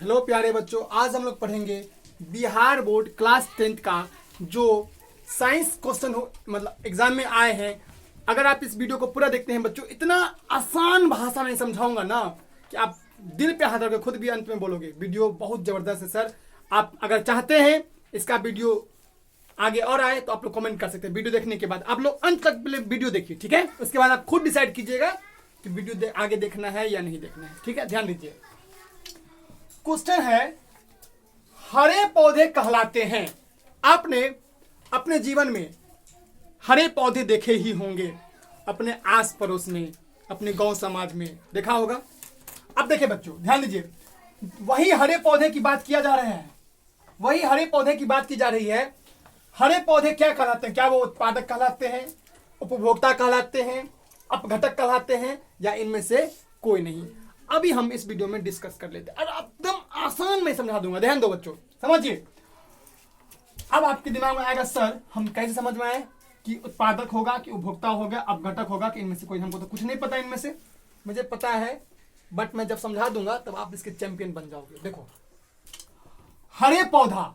Hello प्यारे बच्चों, आज हम लोग पढ़ेंगे बिहार बोर्ड क्लास 10th का जो साइंस क्वेश्चन हो मतलब एग्जाम में आए हैं। अगर आप इस वीडियो को पूरा देखते हैं बच्चों, इतना आसान भाषा में समझाऊंगा ना कि आप दिल पे हाथ रखकर खुद भी अंत में बोलोगे वीडियो बहुत जबरदस्त है सर। आप अगर चाहते हैं इसका वीडियो आगे और आए तो आप लोग कमेंट कर सकते हैं। वीडियो देखने के बाद आप लोग अंत तक पहले वीडियो देखिए, ठीक है? उसके बाद आप खुद डिसाइड कीजिएगा कि वीडियो आगे देखना है या नहीं देखना है, ठीक है? ध्यान दीजिए। क्वेश्चन है, हरे पौधे कहलाते हैं। आपने अपने जीवन में हरे पौधे देखे ही होंगे, अपने आस पड़ोस में, अपने गांव समाज में देखा होगा। अब देखिए बच्चों, ध्यान दीजिए, वही हरे पौधे की बात किया जा रहा है, वही हरे पौधे की बात की जा रही है। हरे पौधे क्या कहलाते हैं? क्या वो उत्पादक कहलाते हैं, उपभोक्ता कहलाते हैं, अपघटक कहलाते हैं, या इनमें से कोई नहीं? अभी हम इस वीडियो में डिस्कस कर लेते हैं और एकदम आसान में समझा दूंगा। ध्यान दो बच्चों, समझिए। अब आपके दिमाग में आएगा सर हम कैसे समझ में आए कि उत्पादक होगा कि उपभोक्ता होगा, अपघटक होगा कि इनमें से कोई? हमको तो कुछ नहीं पता इनमें से। मुझे पता है, बट मैं जब समझा दूंगा तब आप इसके चैंपियन बन जाओगे। देखो, हरे पौधा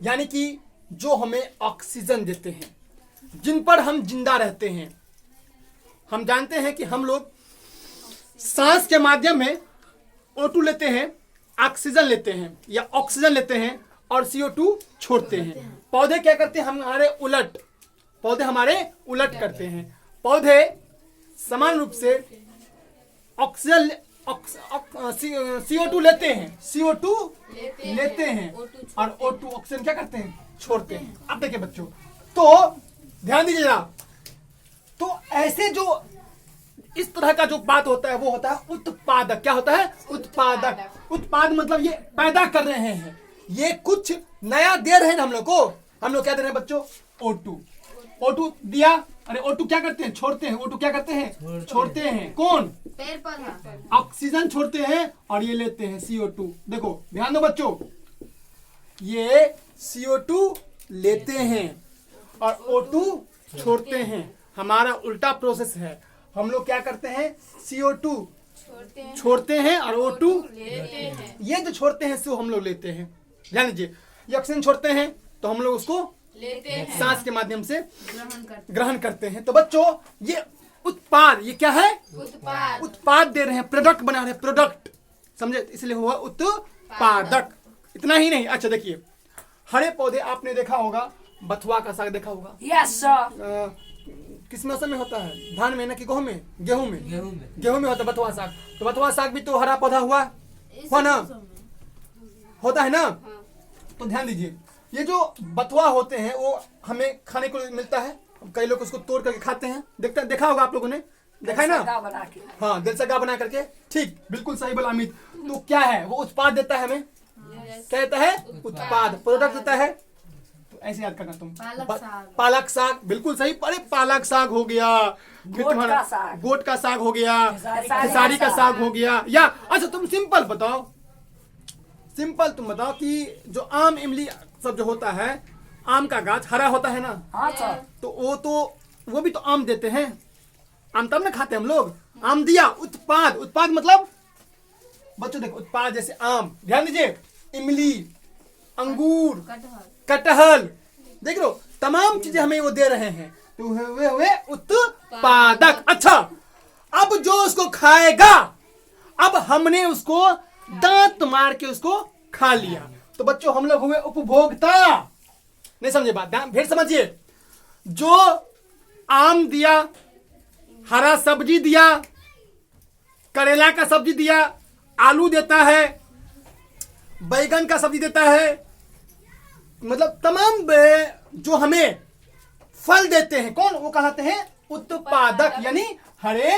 यानी कि जो हमें ऑक्सीजन देते हैं, जिन पर हम जिंदा रहते हैं। हम जानते हैं कि हम लोग सांस के माध्यम में O2 लेते हैं, ऑक्सीजन लेते हैं या ऑक्सीजन लेते हैं और CO2 छोड़ते हैं। पौधे क्या करते हैं? हमारे उलट, पौधे हमारे उलट करते हैं। पौधे समान रूप से ऑक्सीजन CO2 लेते हैं, CO2 लेते हैं और O2 ऑक्सीजन क्या करते हैं? छोड़ते हैं। अब देखिए बच्चों, तो ध्यान दीजिएगा, तो ऐसे जो इस तरह का जो बात होता है वो होता है उत्पादक। क्या होता है? उत्पादक। उत्पाद मतलब ये पैदा कर रहे हैं, ये कुछ नया दे रहे हैं हम लोग को। हम लोग क्या दे रहे हैं बच्चों? O2। O2 दिया, अरे O2 क्या करते हैं? छोड़ते हैं। O2 क्या करते हैं? छोड़ते हैं। कौन? पेड़ पौधा ऑक्सीजन छोड़ते हैं और ये लेते हैं CO2। देखो ध्यान दो बच्चों, ये CO2 लेते हैं और O2 छोड़ते हैं। हमारा उल्टा प्रोसेस है। हम लोग क्या करते हैं? CO2 छोड़ते हैं और O2 लेते हैं। ये जो छोड़ते हैं सो हम लोग लेते हैं। ध्यान दीजिए, ये ऑक्सीजन छोड़ते हैं तो हम लोग उसको लेते हैं, सांस के माध्यम से ग्रहण करते हैं। तो बच्चों ये उत्पाद, ये क्या है? उत्पाद उत्पाद दे रहे हैं, प्रोडक्ट बना रहे हैं, प्रोडक्ट, समझे? इसलिए हुआ उत्पादक। इतना ही नहीं। अच्छा देखिए, हरे पौधे आपने देखा होगा, बथुआ का साग देखा होगा। Yes sir. किस मौसम में होता है? धान में ना कि गेहूं में? गेहूं में होता है बथुआ साग। तो बथुआ साग भी तो हरा पौधा हुआ ना, होता है ना? तो ध्यान दीजिए, ये जो बथुआ होते हैं वो हमें खाने को मिलता है। कई लोग उसको तोड़ करके खाते हैं, देखा होगा आप लोगों ने, देखा है ना? हाँ, दिल सगा बना करके। ठीक, बिल्कुल सही बोला अमित। तो क्या है वो? उत्पाद देता है हमें। क्या देता है? उत्पाद, प्रोडक्ट देता है। तो ऐसे याद करना तुम। पालक साग, बिल्कुल सही। अरे पालक साग हो गया, फिर तुम्हारा गोट का साग हो गया, खेसारी का साग हो गया। या अच्छा तुम सिंपल बताओ, सिंपल तुम बताओ कि जो आम इमली सब जो होता है, आम का गाछ हरा होता है ना? हाँ सर। तो वो भी तो आम देते हैं। आम तब ना खाते हम लोग। आम दिया, उत्पाद। उत्पाद मतलब बच्चों देखो, उत्पाद जैसे आम, ध्यान दीजिए, इमली, अंगूर, कटहल, देख लो, तमाम चीजें हमें वो दे रहे हैं। तो वे उत्पादक। अच्छा, अब जो उसको खाएगा, अब हमने उसको दांत मार के उसको खा लिया, तो बच्चों हम लोग हुए उपभोक्ता। नहीं समझे बात? ध्यान फिर समझिए। जो आम दिया, हरा सब्जी दिया, करेला का सब्जी दिया, आलू देता है, बैगन का सब्जी देता है, मतलब तमाम जो हमें फल देते हैं, कौन? वो कहते हैं उत्पादक, यानी हरे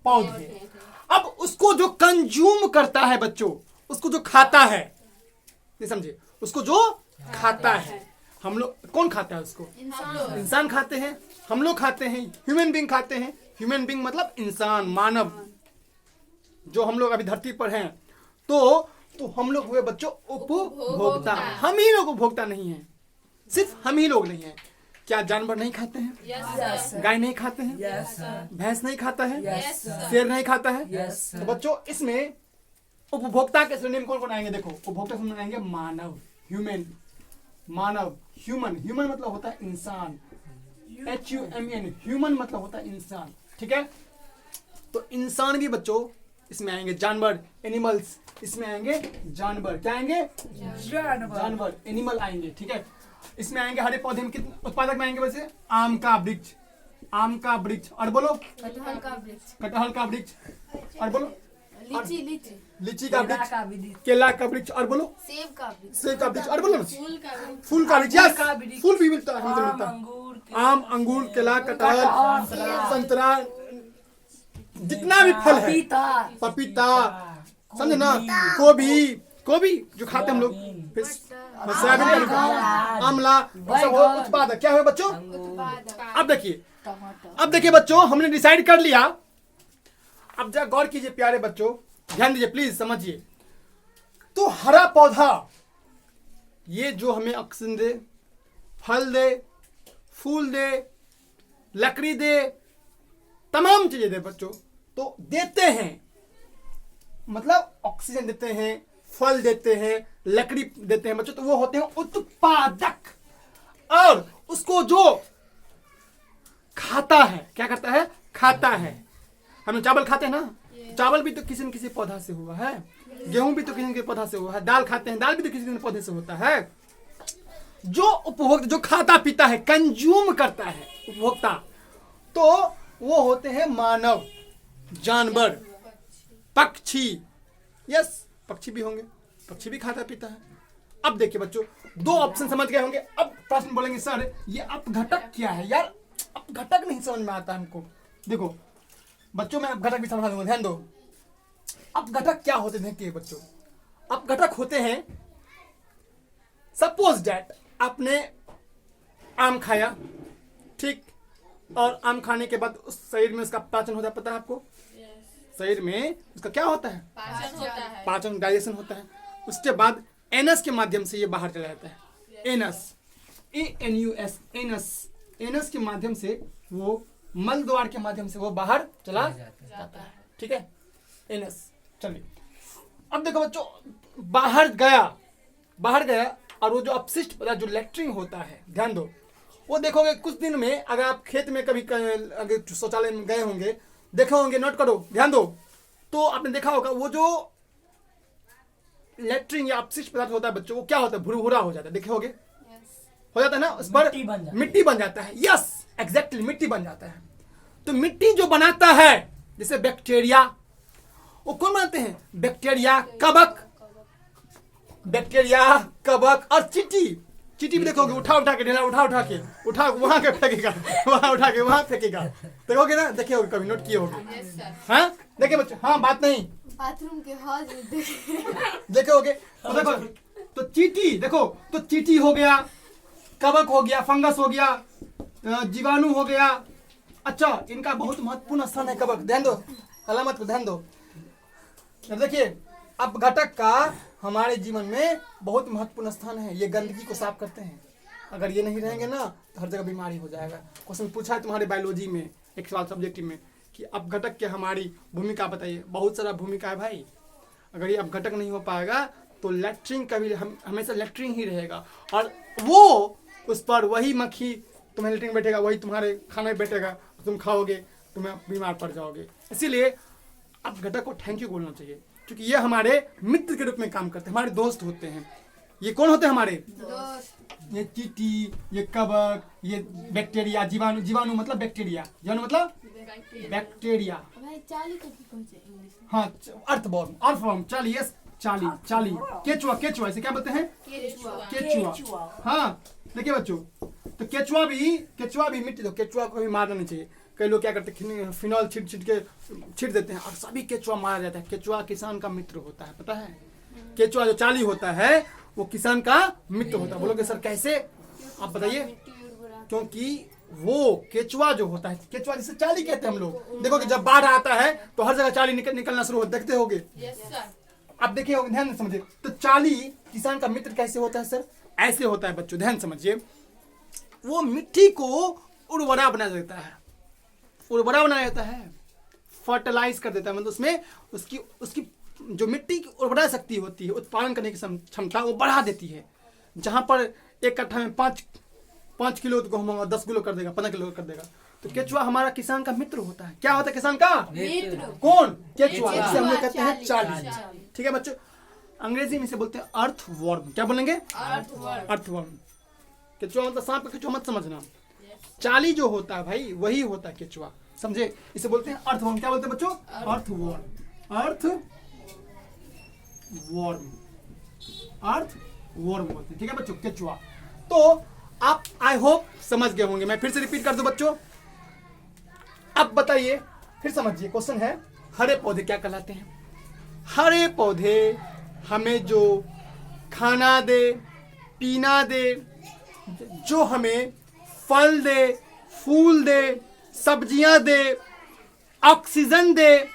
पौधे। अब उसको जो कंज्यूम करता है बच्चों, उसको जो खाता है, नहीं समझे? उसको जो खाता है, हम लोग कौन खाता है उसको? इंसान खाते हैं, हम लोग खाते हैं, ह्यूमन बीइंग खाते हैं। ह्यूमन बीइंग मतलब इंसान, मानव, जो हम लोग अभी धरती पर हैं। तो हम लोग हुए बच्चों उपभोक्ता। हम ही लोग उपभोक्ता नहीं हैं, सिर्फ हम ही लोग नहीं हैं। क्या जानवर नहीं खाते हैं? yes, गाय नहीं खाते हैं? yes, भैंस नहीं खाता है? yes, शेर नहीं खाता है? yes, तो बच्चों इसमें उपभोक्ता के श्रेणी में कौन कौन आएंगे? देखो उपभोक्ता श्रेणी में आएंगे मानव, ह्यूमन, मानव, ह्यूमन, ह्यूमन मतलब होता है इंसान, HUMN, ह्यूमन मतलब होता है इंसान, ठीक है। तो इंसान भी बच्चों इसमें आएंगे, जानवर, एनिमल्स इसमें आएंगे, जानवर, क्या आएंगे? जानवर, एनिमल आएंगे, ठीक है। इसमें आएंगे हरे पौधे में कितने उत्पादक में आएंगे वैसे? आम का वृक्ष, आम का वृक्ष, और बोलो कटहल का वृक्ष, कटहल का वृक्ष, और बोलो लीची लीची, लीची का वृक्ष, केला का वृक्ष, और बोलो सेब का वृक्ष, सेब का वृक्ष, और बोलो फूल का वृक्ष, फूल का वृक्ष, का वृक्ष, yes, फूल भी मिलता है, मिलता है। आम, अंगूर, केला, कटहल, संतरा, जितना भी फल है, पपीता, समझे ना, गोभी, गोभी जो खाते हैं हम लोग, फिर सोयाबीन का आमला, सब उत्पादक क्या है बच्चों? उत्पादक, अब देखिए बच्चों, हमने डिसाइड कर लिया। अब जरा गौर कीजिए प्यारे बच्चों, ध्यान दीजिए प्लीज, समझिए। तो हरा पौधा ये जो हमें ऑक्सीजन दे, फल दे, फूल दे, लकड़ी दे, तमाम चीजें दे बच्चों, तो देते हैं, मतलब ऑक्सीजन देते हैं, फल देते हैं, लकड़ी देते हैं बच्चों, तो वो होते हैं उत्पादक। और उसको जो खाता है, क्या करता है? खाता है। हम चावल खाते हैं ना, चावल भी तो किसी न किसी पौधा से हुआ है, गेहूं भी तो किसी न किसी पौधा से हुआ है, दाल खाते हैं, दाल भी तो किसी न पौधे से होता है। जो उपभोक्ता, जो खाता पीता है, कंज्यूम करता है उपभोक्ता, तो वो होते हैं मानव, जानवर, पक्षी, यस पक्षी भी होंगे, पक्षी भी खाता पीता है। अब देखिए बच्चों, दो ऑप्शन समझ गए होंगे। अब प्रश्न बोलेंगे सर ये अपघटक क्या है? यार अपघटक नहीं समझ में आता हमको। देखो बच्चों, मैं अपघटक भी समझा दूंगा, ध्यान दो। अपघटक क्या होते हैं देखिए बच्चों, अपघटक होते हैं, सपोज दैट आपने आम खाया, ठीक, और आम खाने के बाद उस शरीर में उसका पाचन होता है, पता है आपको? शरीर में उसका क्या होता है? पाचन होता है, पाचन, डाइजेशन होता है। उसके बाद एनस के माध्यम से ये बाहर चला जाता है, एनस, ANUS, एनस, एनस के माध्यम से, वो मल द्वार के माध्यम से वो बाहर चला जाता है, ठीक है, एनस। चलिए अब देखो बच्चों, बाहर गया और वो जो अपशिष्ट पदार्थ जो लेट्रिन होता है, ध्यान दो, वो देखोगे कुछ दिन में, अगर आप खेत में कभी अगर शौचालय में गए होंगे, देखे होंगे, नोट करो, ध्यान दो, तो आपने देखा होगा वो जो लेट्रिन या अपशिष्ट पदार्थ होता है बच्चों, वो क्या होता है? भुरभुरा हो जाता है, देखे होगे, हो जाता है ना, उस पर मिट्टी बन जाता है, यस एग्जैक्टली, मिट्टी बन जाता है। तो मिट्टी जो बनाता है, जैसे बैक्टीरिया, वो कौन बनाते हैं? बैक्टीरिया, कवक, बैक्टीरिया, कवक, और चींटी, चींटी भी देखोगे, उठा के ढेला, उठा वहां के फेंकेगा, वहां उठा के वहां फेंकेगा, देखोगे ना, देखे होगे, कभी नोट किए होगे, हाँ देखिए बच्चों, हाँ बात नहीं, बाथरूम के हौज में देखे होगे, तो देखो, तो चींटी देखो, तो चींटी हो गया, कवक हो गया, फंगस हो गया, जीवाणु हो गया। अच्छा, इनका बहुत महत्वपूर्ण स्थान है कवक, ध्यान दो, अलामत को ध्यान दो। देखिए अपघटक का हमारे जीवन में बहुत महत्वपूर्ण स्थान है। ये गंदगी को साफ करते हैं, अगर ये नहीं रहेंगे ना तो हर जगह बीमारी हो जाएगा। क्वेश्चन पूछा है तुम्हारे बायोलॉजी में, एक सवाल सब्जेक्ट में, कि अपघटक की हमारी भूमिका बताइए। बहुत सारा भूमिका है भाई, अगर ये अपघटक नहीं हो पाएगा तो लैट्रिन का भी हमेशा लैट्रिन ही रहेगा, और वो उस पर वही मक्खी तुम्हें लैट्रिन बैठेगा, वही तुम्हारे खाने में बैठेगा, तुम खाओगे, तुम्हें बीमार पड़ जाओगे। इसीलिए अपघटक को थैंक यू बोलना चाहिए, क्योंकि ये हमारे मित्र के रूप में काम करते हैं, हमारे दोस्त होते हैं। ये कौन होते हैं हमारे दोस्त? ये चींटी, ये कवक, ये बैक्टीरिया, जीवाणु, जीवाणु मतलब बैक्टीरिया, जीवाणु मतलब बैक्टीरिया, भाई चाली को भी पहुंचे इंग्लिश में? हाँ अर्थवॉर्म, चाली, यस चाली, केचुआ इसे क्या बोलते हैं? केचुआ। हाँ देखिए बच्चों, तो केचुआ भी मिट्टी, तो केचुआ को भी मारना नहीं चाहिए। कई लोग क्या करते हैं, फिनॉल छीट देते हैं और सभी केचुआ मारा जाता है। केचुआ किसान का मित्र होता है, पता है? केचुआ जो चाली होता है वो किसान का मित्र होता है। बोलोगे सर कैसे, आप बताइए? क्योंकि वो केचुआ जो होता है, केचुआ जिसे चाली कहते हैं हम लोग, देखो कि जब बाढ़ आता है तो हर जगह चाली निकलना शुरू होता है, देखते होगे। अब देखिए ध्यान से समझिए, तो चाली किसान का मित्र कैसे होता है सर? ऐसे होता है बच्चों, ध्यान समझिए। वो मिट्टी को उर्वरा बना देता है, फर्टिलाइज कर देता है, मतलब उसमें उसकी जो मिट्टी की उर्वरा शक्ति होती है, उत्पादन करने की क्षमता वो बढ़ा देती है। जहाँ पर एक कट्ठा में 5 किलो गेहूं होगा 10 किलो कर देगा, 15 किलो कर देगा। तो केचुआ हमारा किसान का मित्र होता है। क्या होता है किसान का मित्र। कौन? केचुआ। केचुआ। जिसे हम लोग कहते हैं चाली। चाली। ठीक है बच्चों, अंग्रेजी में इसे बोलते हैं अर्थवर्म। क्या बोलेंगे? अर्थवर्म। अर्थवर्म। केचुआ मतलब सांप का केचुआ मत समझना, चाली जो होता है भाई वही होता है केचुआ, समझे? इसे बोलते हैं अर्थवर्म। क्या बोलते हैं बच्चों? अर्थवर्म। अर्थवर्म बोलते हैं। ठीक है बच्चों, केचुआ। तो आप आई होप समझ गए होंगे। मैं फिर से रिपीट कर दूं बच्चों। अब बताइए, फिर समझिए। क्वेश्चन है, हरे पौधे क्या कहलाते हैं? हरे पौधे हमें जो खाना दे, पीना दे, जो हमें फल दे, फूल दे, सब्जियां दे, ऑक्सीजन दे,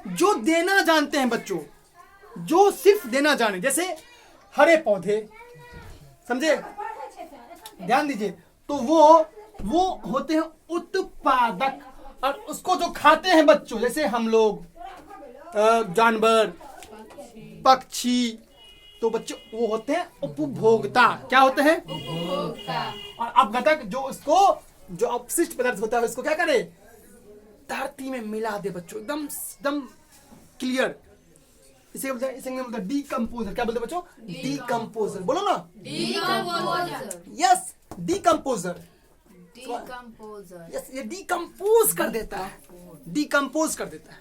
जो देना जानते हैं बच्चों, जो सिर्फ देना जाने, जैसे हरे पौधे, समझे? ध्यान दीजिए। तो वो होते हैं उत्पादक, और उसको जो खाते हैं बच्चों, जैसे हम लोग जानवर, पक्षी, तो बच्चों वो होते हैं उपभोक्ता। क्या होते हैं? उपभोक्ता। और अपघटक जो उसको, जो अपशिष्ट पदार्थ होता है उसको क्या करे? धरती में मिला दे बच्चों, एकदम एकदम क्लियर। इसे बोलते हैं डीकम्पोजर। क्या बोलते हैं बच्चों? डीकम्पोजर। बोलो ना, decomposer. Yes, decomposer. Decomposer. Yes, ये डीकम्पोज कर देता है, डीकम्पोज कर देता है।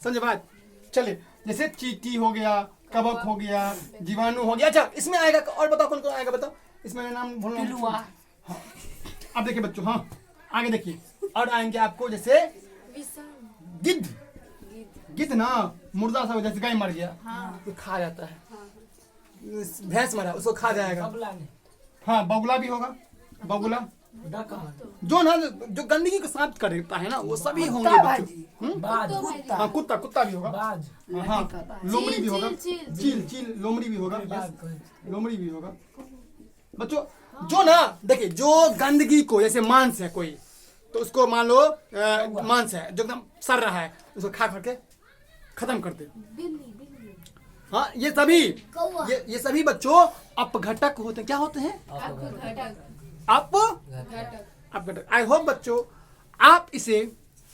समझे बात? चलिए, जैसे चींटी हो गया, कवक हो गया, जीवाणु हो गया। अच्छा, इसमें आएगा और बताओ कौन कौन आएगा? बताओ, इसमें मेरा नाम भूल रहा हूं। हाँ, अब देखिए बच्चों, हाँ आगे देखिए, और आएंगे आपको जैसे गिद्ध। गिद्ध ना मुर्दा सा, जैसे गाय मर गया तो खा जाता है, भैंस मरा उसको खा जाएगा। हाँ, बगुला भी होगा, बगुला जो ना जो गंदगी को साफ कर देता है ना, वो सभी होंगे बच्चों। हाँ, कुत्ता भी होगा। हाँ, लोमड़ी भी होगा। चील लोमड़ी भी होगा। लोमड़ी भी होगा बच्चों। जो ना देखिए, जो गंदगी को, जैसे मांस है कोई, तो उसको मान लो मांस है जो एकदम सड़ रहा है, उसको खा करके खत्म कर दे। हाँ, ये सभी बच्चों अपघटक होते हैं। क्या होते हैं? अपघटक। आई होप बच्चों आप इसे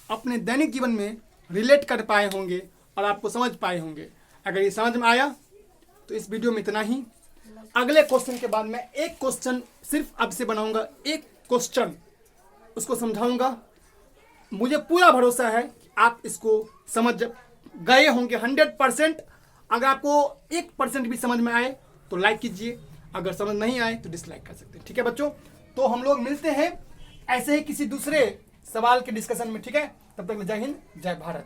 अपने दैनिक जीवन में रिलेट कर पाए होंगे और आपको समझ पाए होंगे। अगर ये समझ में आया तो इस वीडियो में इतना ही। अगले क्वेश्चन के बाद मैं एक क्वेश्चन सिर्फ अब से बनाऊंगा, एक क्वेश्चन उसको समझाऊंगा। मुझे पूरा भरोसा है कि आप इसको समझ गए होंगे 100%। अगर आपको 1% भी समझ में आए तो लाइक कीजिए, अगर समझ नहीं आए तो डिसलाइक कर सकते हैं। ठीक है बच्चों, तो हम लोग मिलते हैं ऐसे ही किसी दूसरे सवाल के डिस्कशन में। ठीक है, तब तक जय हिंद, जय भारत।